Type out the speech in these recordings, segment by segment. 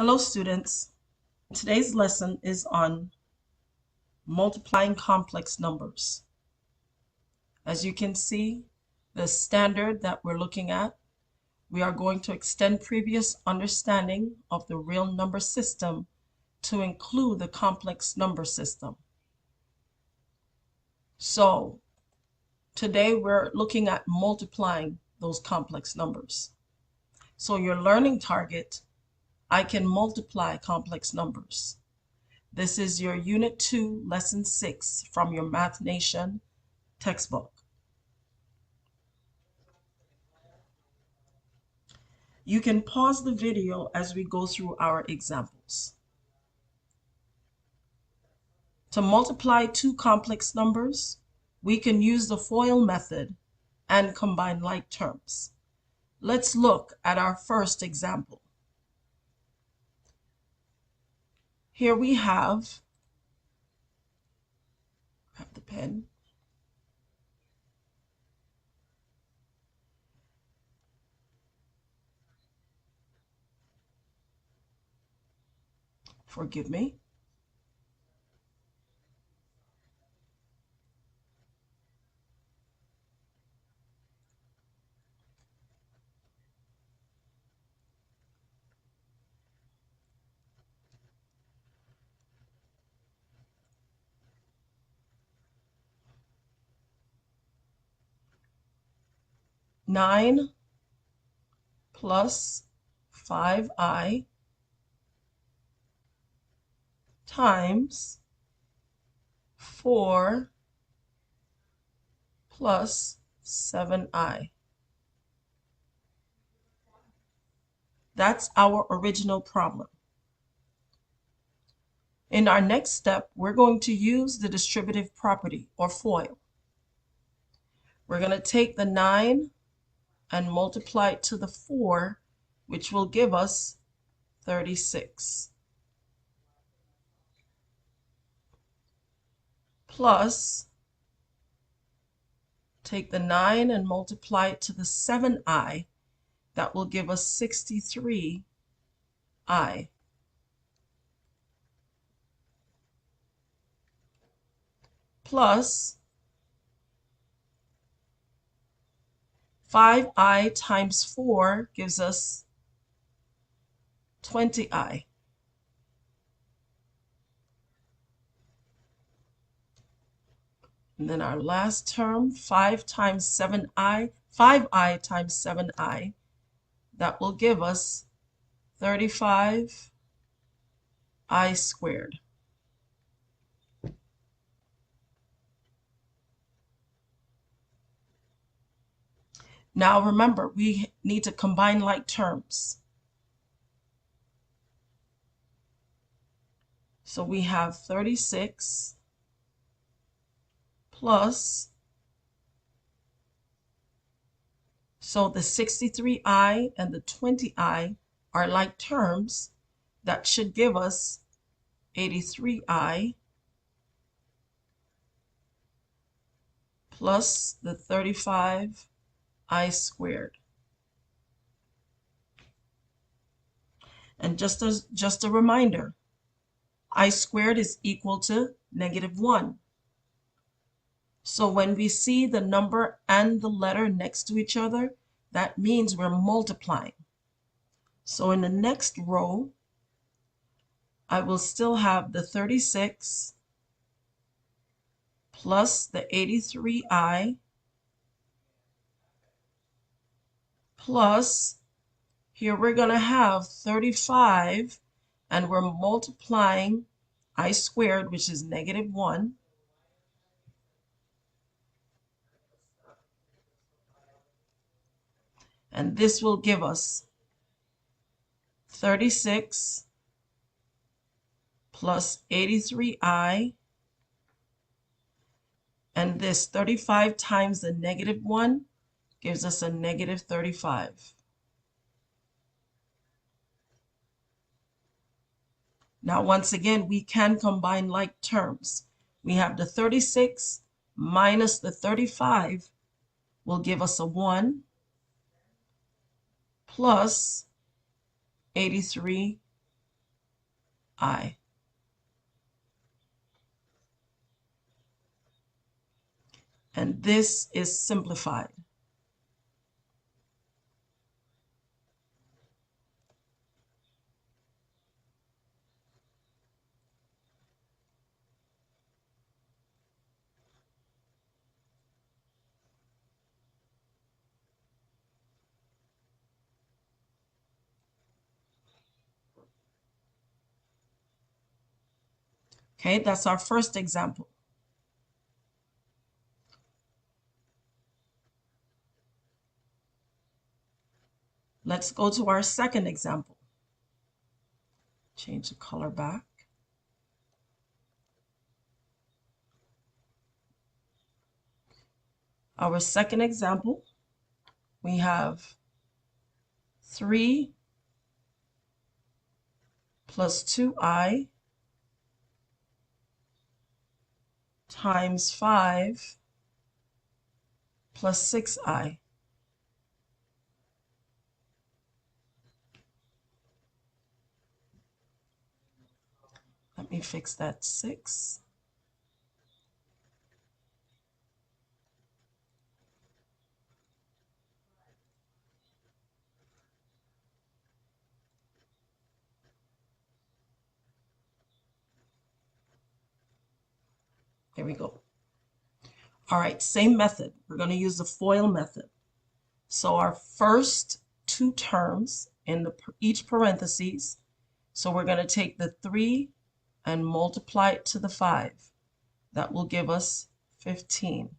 Hello students, today's lesson is on multiplying complex numbers. As you can see, the standard that we're looking at, we are going to extend previous understanding of the real number system to include the complex number system. So today we're looking at multiplying those complex numbers. So your learning target, I can multiply complex numbers. This is your Unit 2, Lesson 6 from your Math Nation textbook. You can pause the video as we go through our examples. To multiply two complex numbers, we can use the FOIL method and combine like terms. Let's look at our first example. Here we have the pen. Forgive me. Nine plus 5i times 4 plus 7i. That's our original problem. In our next step, we're going to use the distributive property, or FOIL. We're going to take the 9 and multiply it to the 4, which will give us 36. Plus, take the 9 and multiply it to the 7i, that will give us 63i. Plus 5i times 4 gives us 20i. And then our last term, 5i times 7i, that will give us 35i squared. Now remember, we need to combine like terms. So we have 36 plus, so the 63i and the 20i are like terms. That should give us 83i plus the 35i squared. And just a reminder, I squared is equal to -1. So when we see the number and the letter next to each other, that means we're multiplying. So in the next row, I will still have the 36 plus the 83i plus, here we're going to have 35, and we're multiplying I squared, which is -1. And this will give us 36 plus 83i, and this 35 times the -1 gives us a -35. Now once again, we can combine like terms. We have the 36 minus the 35 will give us a 1 plus 83 I. And this is simplified. Okay, that's our first example. Let's go to our second example. Change the color back. Our second example, we have 3 plus 2i times 5 plus 6i. Let me fix that 6. There we go. All right, same method. We're going to use the FOIL method. So our first two terms in each parentheses, so we're going to take the 3 and multiply it to the 5. That will give us 15.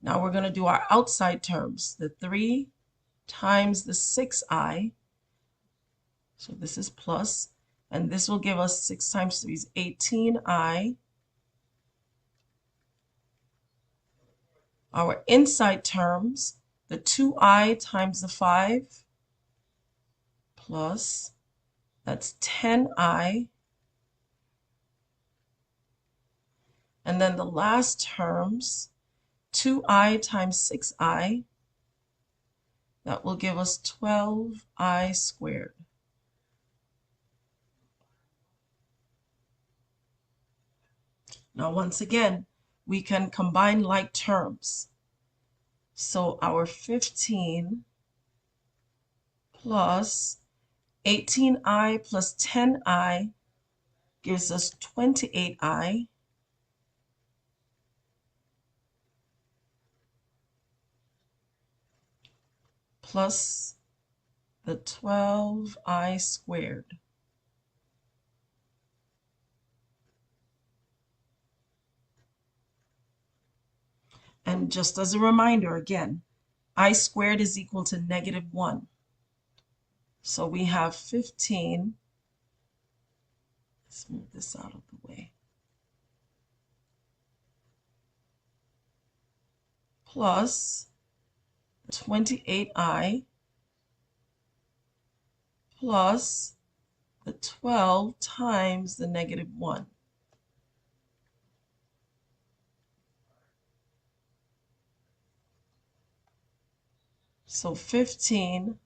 Now we're going to do our outside terms, the 3 times the 6i. So this is plus, and this will give us 6 times 3 is 18i. Our inside terms, the 2i times the 5 plus, that's 10i. And then the last terms, 2i times 6i, that will give us 12i squared. Now, once again, we can combine like terms. So our 15 plus 18i plus 10i gives us 28i. Plus the 12i squared. And just as a reminder, again, I squared is equal to -1. So we have 15. Let's move this out of the way. Plus 28i plus the 12 times the -1. So 15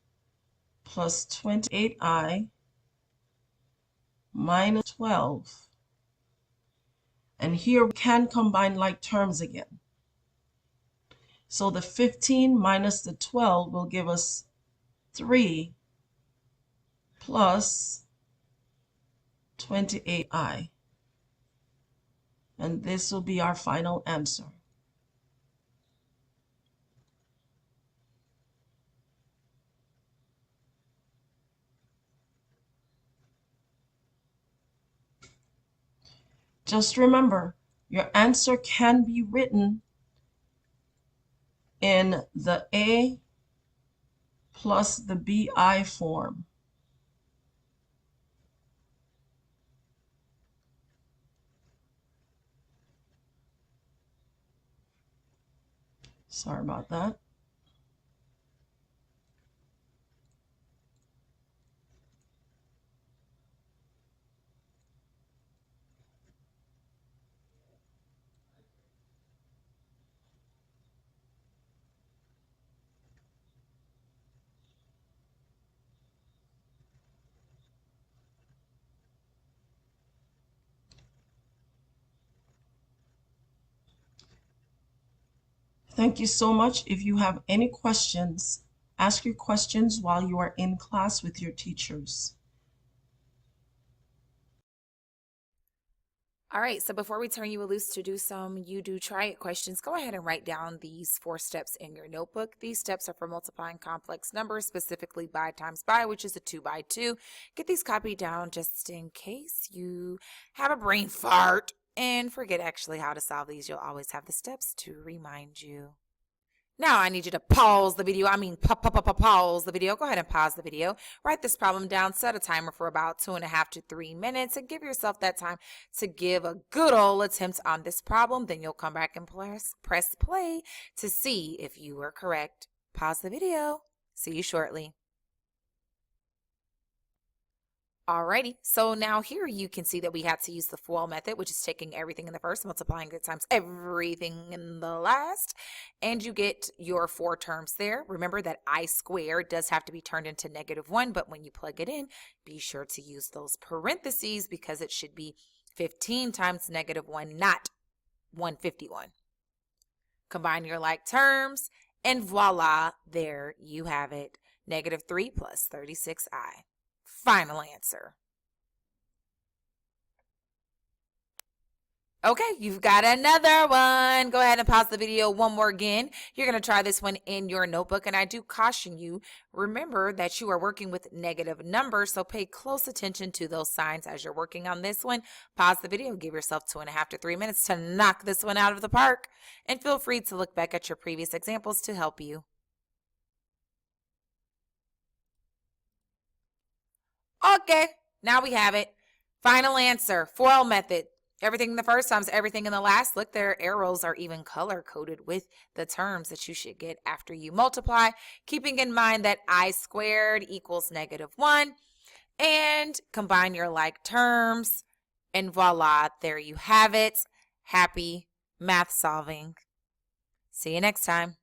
plus 28i minus 12. And here we can combine like terms again. So the 15 minus the 12 will give us 3 plus 28i. And this will be our final answer. Just remember, your answer can be written in the A plus the BI form. Sorry about that. Thank you so much. If you have any questions, ask your questions while you are in class with your teachers. All right, so before we turn you loose to do some you do try it questions, go ahead and write down these 4 steps in your notebook. These steps are for multiplying complex numbers, specifically by times by, which is a 2 by 2. Get these copied down just in case you have a brain fart and forget actually how to solve these. You'll always have the steps to remind you. Now I need you to pause the video. Pause the video. Go ahead and pause the video. Write this problem down. Set a timer for about 2.5 to 3 minutes and give yourself that time to give a good old attempt on this problem. Then you'll come back and press play to see if you were correct. Pause the video. See you shortly. Alrighty, so now here you can see that we had to use the FOIL method, which is taking everything in the first, multiplying it times everything in the last, and you get your 4 terms there. Remember that I squared does have to be turned into -1, but when you plug it in, be sure to use those parentheses because it should be 15 times -1, not 151. Combine your like terms, and voila, there you have it, -3 plus 36i. Final answer. Okay, you've got another one. Go ahead and pause the video one more again. You're going to try this one in your notebook, and I do caution you, remember that you are working with negative numbers, so pay close attention to those signs as you're working on this one. Pause the video, give yourself 2.5 to 3 minutes to knock this one out of the park, and feel free to look back at your previous examples to help you. Okay, now we have it. Final answer, FOIL method. Everything in the first times everything in the last. Look, their arrows are even color-coded with the terms that you should get after you multiply, keeping in mind that I squared equals -1. And combine your like terms, and voila, there you have it. Happy math solving. See you next time.